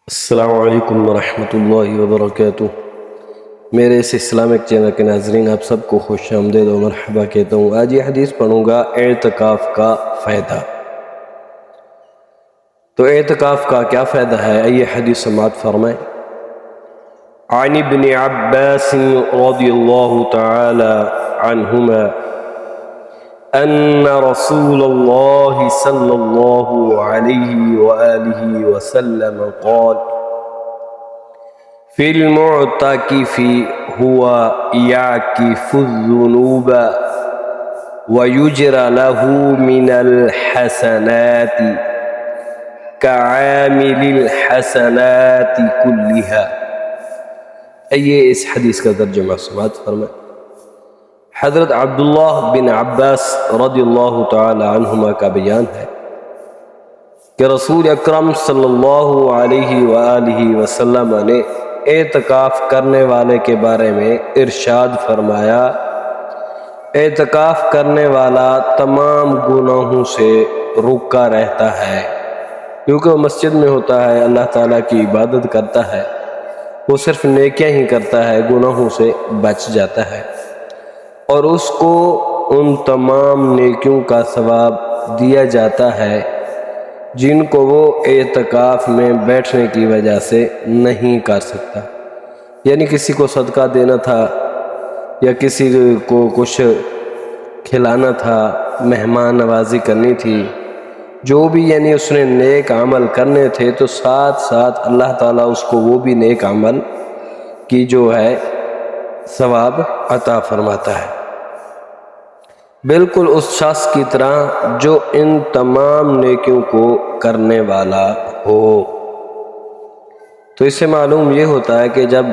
السلام علیکم ورحمۃ اللہ وبرکاتہ۔ میرے اس اسلامک چینل کے ناظرین آپ سب کو خوش آمدید و مرحبا کہتا ہوں۔ آج یہ حدیث پڑھوں گا اعتکاف کا فائدہ۔ تو اعتکاف کا کیا فائدہ ہے، آئیے حدیث سماعت فرمائیں۔ عن ابن عباس رضی اللہ تعالی عنہما ان رسول اللہ صلی اللہ علیہ وآلہ وسلم قال في المعتكف هو يعكف الذنوب ويجرى له من الحسنات كعامل الحسنات كلها۔ آئیے اس حدیث کا ترجمہ سماعت فرمائیں۔ حضرت عبداللہ بن عباس رضی اللہ تعالی عنہما کا بیان ہے کہ رسول اکرم صلی اللہ علیہ وآلہ وسلم نے اعتکاف کرنے والے کے بارے میں ارشاد فرمایا، اعتکاف کرنے والا تمام گناہوں سے رکا رہتا ہے، کیونکہ وہ مسجد میں ہوتا ہے، اللہ تعالیٰ کی عبادت کرتا ہے، وہ صرف نیکیاں ہی کرتا ہے، گناہوں سے بچ جاتا ہے، اور اس کو ان تمام نیکیوں کا ثواب دیا جاتا ہے جن کو وہ اعتکاف میں بیٹھنے کی وجہ سے نہیں کر سکتا۔ یعنی کسی کو صدقہ دینا تھا، یا کسی کو کچھ کھلانا تھا، مہمان نوازی کرنی تھی، جو بھی یعنی اس نے نیک عمل کرنے تھے، تو ساتھ ساتھ اللہ تعالیٰ اس کو وہ بھی نیک عمل کی جو ہے ثواب عطا فرماتا ہے، بالکل اس شخص کی طرح جو ان تمام نیکیوں کو کرنے والا ہو۔ تو اس سے معلوم یہ ہوتا ہے کہ جب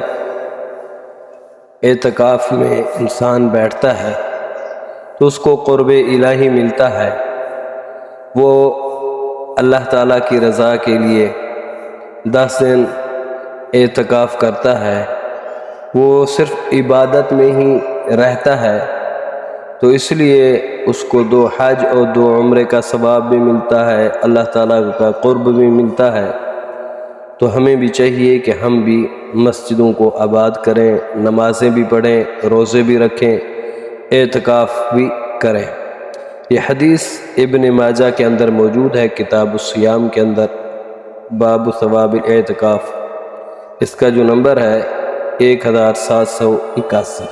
اعتکاف میں انسان بیٹھتا ہے تو اس کو قرب الہی ملتا ہے، وہ اللہ تعالیٰ کی رضا کے لیے 10 دن اعتکاف کرتا ہے، وہ صرف عبادت میں ہی رہتا ہے، تو اس لیے اس کو 2 حج اور 2 عمرے کا ثواب بھی ملتا ہے، اللہ تعالیٰ کا قرب بھی ملتا ہے۔ تو ہمیں بھی چاہیے کہ ہم بھی مسجدوں کو آباد کریں، نمازیں بھی پڑھیں، روزے بھی رکھیں، اعتکاف بھی کریں۔ یہ حدیث ابن ماجہ کے اندر موجود ہے، کتاب الصیام کے اندر، باب ثواب الاعتکاف۔ اس کا جو نمبر ہے 1781۔